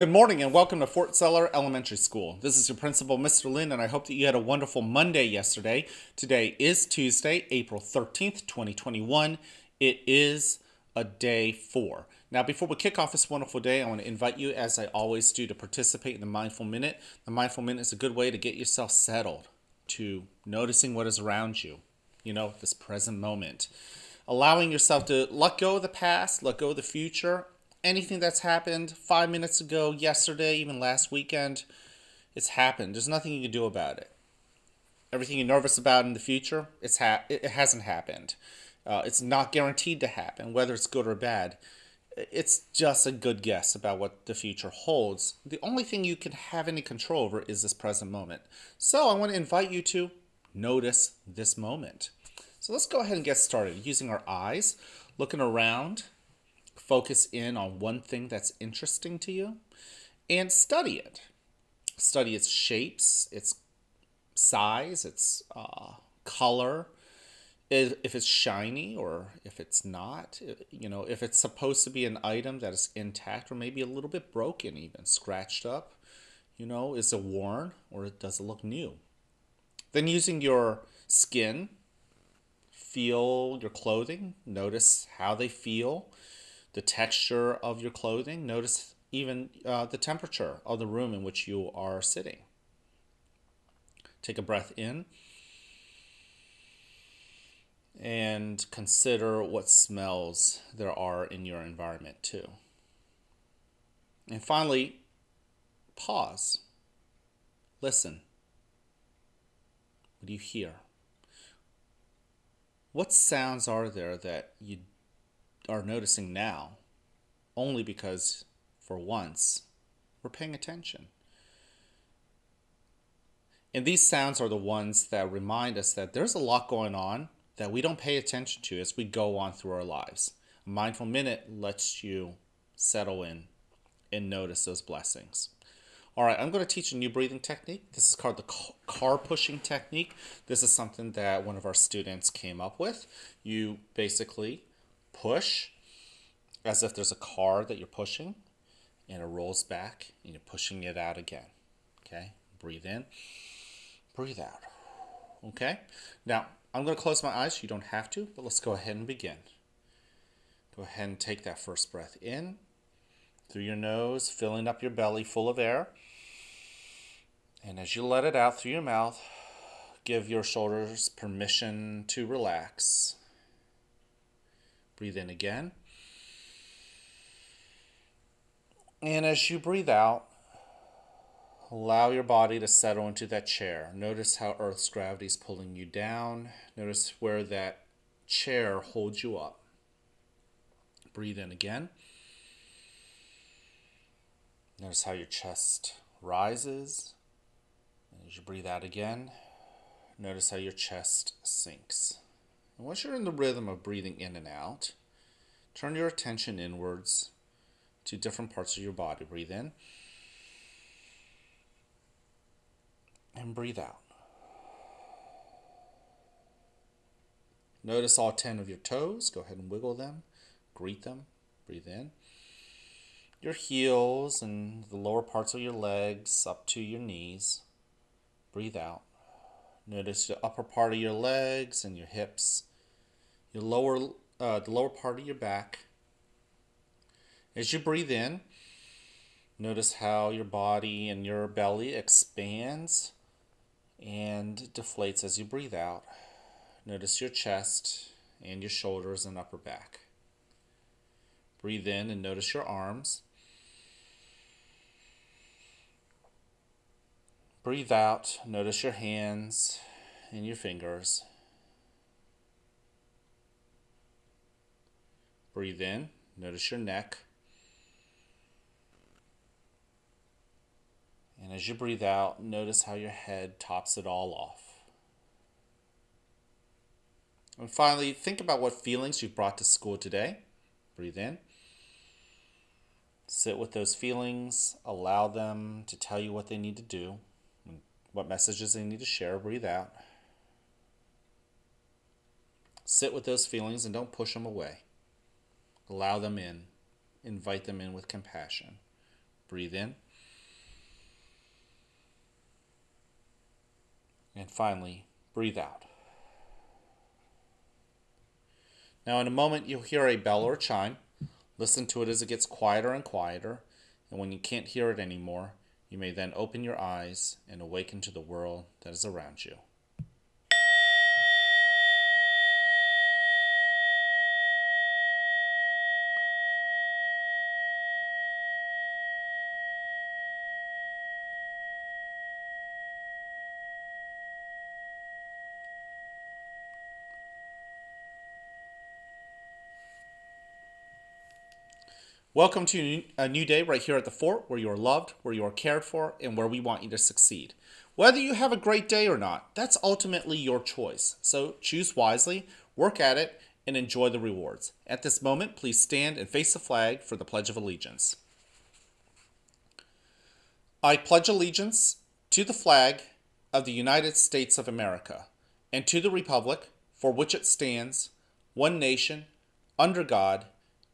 Good morning and welcome to Fort Seller Elementary School. This is your principal, Mr. Lin, and I hope that you had a wonderful Monday yesterday. Today is Tuesday, April 13th, 2021. It is a day 4. Now, before we kick off this wonderful day, I want to invite you, as I always do, to participate in the Mindful Minute. The Mindful Minute is a good way to get yourself settled, to noticing what is around you, this present moment. Allowing yourself to let go of the past, let go of the future, anything that's happened 5 minutes ago, yesterday, even last weekend, it's happened. There's nothing you can do about it. Everything you're nervous about in the future, it hasn't happened. It's not guaranteed to happen, whether it's good or bad. It's just a good guess about what the future holds. The only thing you can have any control over is this present moment. So I want to invite you to notice this moment. So let's go ahead and get started using our eyes, looking around. Focus in on one thing that's interesting to you and study it. Study its shapes, its size, its color, if it's shiny or if it's not. If it's supposed to be an item that is intact or maybe a little bit broken, even scratched up. Is it worn or does it look new? Then using your skin, feel your clothing, notice how they feel, the texture of your clothing. Notice even the temperature of the room in which you are sitting. Take a breath in and consider what smells there are in your environment too. And finally, pause. Listen. What do you hear? What sounds are there that you are noticing now only because, for once, we're paying attention? And these sounds are the ones that remind us that there's a lot going on that we don't pay attention to as we go on through our lives. A mindful minute lets you settle in and notice those blessings. All right, I'm going to teach a new breathing technique. This is called the car pushing technique. This is something that one of our students came up with. You basically push as if there's a car that you're pushing, and it rolls back, and you're pushing it out again. Okay, breathe in, breathe out. Okay, now I'm going to close my eyes. You don't have to, but let's go ahead and begin. Go ahead and take that first breath in through your nose, filling up your belly full of air. And as you let it out through your mouth, give your shoulders permission to relax. Breathe in again. And as you breathe out, allow your body to settle into that chair. Notice how Earth's gravity is pulling you down. Notice where that chair holds you up. Breathe in again. Notice how your chest rises. And as you breathe out again, notice how your chest sinks. And once you're in the rhythm of breathing in and out, turn your attention inwards to different parts of your body. Breathe in and breathe out. Notice all 10 of your toes. Go ahead and wiggle them, greet them. Breathe in. Your heels and the lower parts of your legs up to your knees. Breathe out. Notice the upper part of your legs and your hips, the lower part of your back. As you breathe in, notice how your body and your belly expands and deflates as you breathe out. Notice your chest and your shoulders and upper back. Breathe in and notice your arms. Breathe out, notice your hands and your fingers. Breathe in, notice your neck. And as you breathe out, notice how your head tops it all off. And finally, think about what feelings you've brought to school today. Breathe in. Sit with those feelings. Allow them to tell you what they need to do, what messages they need to share. Breathe out. Sit with those feelings and don't push them away. Allow them in. Invite them in with compassion. Breathe in. And finally, breathe out. Now, in a moment, you'll hear a bell or a chime. Listen to it as it gets quieter and quieter. And when you can't hear it anymore, you may then open your eyes and awaken to the world that is around you. Welcome to a new day right here at the fort, where you are loved, where you are cared for, and where we want you to succeed. Whether you have a great day or not, that's ultimately your choice. So choose wisely, work at it, and enjoy the rewards. At this moment, please stand and face the flag for the Pledge of Allegiance. I pledge allegiance to the flag of the United States of America and to the republic for which it stands, one nation, under God,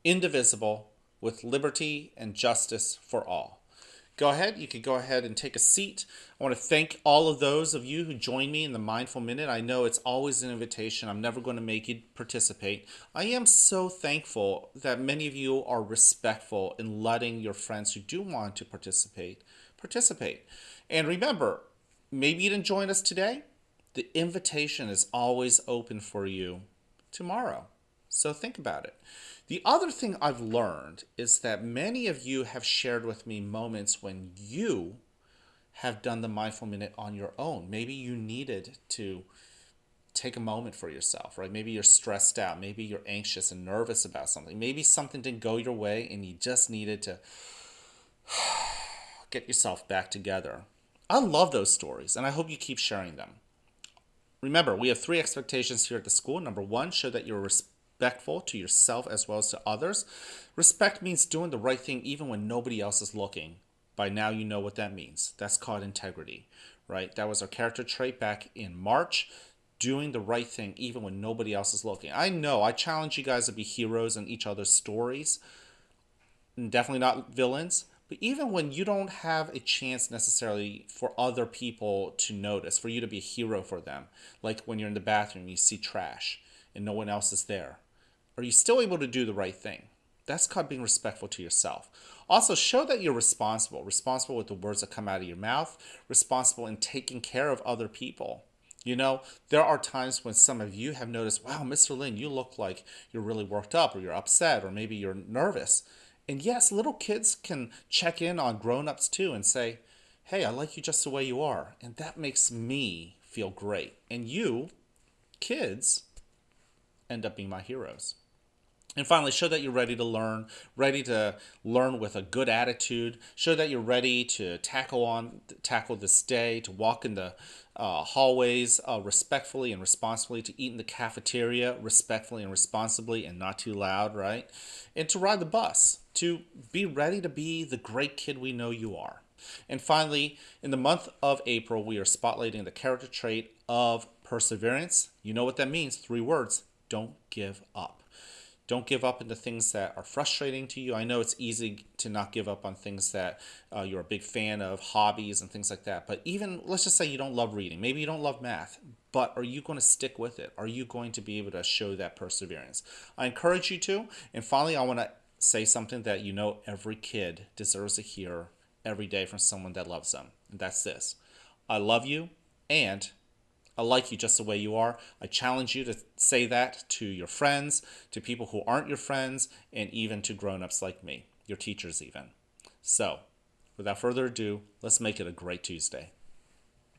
indivisible, with liberty and justice for all. You can go ahead and take a seat. I want to thank all of those of you who join me in the Mindful Minute. I know it's always an invitation. I'm never going to make you participate. I am so thankful that many of you are respectful in letting your friends who do want to participate. And remember, maybe you didn't join us today. The invitation is always open for you tomorrow. So think about it. The other thing I've learned is that many of you have shared with me moments when you have done the Mindful Minute on your own. Maybe you needed to take a moment for yourself, right? Maybe you're stressed out. Maybe you're anxious and nervous about something. Maybe something didn't go your way and you just needed to get yourself back together. I love those stories, and I hope you keep sharing them. Remember, we have 3 expectations here at the school. Number 1, show that you're respectful to yourself as well as to others. Respect means doing the right thing even when nobody else is looking. By now you know what that means. That's called integrity, right? That was our character trait back in March. Doing the right thing even when nobody else is looking. I challenge you guys to be heroes in each other's stories. And definitely not villains. But even when you don't have a chance necessarily for other people to notice, for you to be a hero for them, like when you're in the bathroom and you see trash and no one else is there, are you still able to do the right thing? That's called being respectful to yourself. Also, show that you're responsible with the words that come out of your mouth, responsible in taking care of other people. You know, there are times when some of you have noticed, wow, Mr. Lin, you look like you're really worked up, or you're upset, or maybe you're nervous. And yes, little kids can check in on grown-ups too and say, hey, I like you just the way you are. And that makes me feel great. And you, kids, end up being my heroes. And finally, show that you're ready to learn with a good attitude. Show that you're ready to tackle this day, to walk in the hallways respectfully and responsibly, to eat in the cafeteria respectfully and responsibly and not too loud, right? And to ride the bus, to be ready to be the great kid we know you are. And finally, in the month of April, we are spotlighting the character trait of perseverance. You know what that means. 3 words. Don't give up. Don't give up into things that are frustrating to you. I know it's easy to not give up on things that you're a big fan of, hobbies and things like that. But even, let's just say you don't love reading. Maybe you don't love math. But are you going to stick with it? Are you going to be able to show that perseverance? I encourage you to. And finally, I want to say something that you know every kid deserves to hear every day from someone that loves them. And that's this. I love you, and I like you just the way you are. I challenge you to say that to your friends, to people who aren't your friends, and even to grown-ups like me, your teachers even. So, without further ado, let's make it a great Tuesday.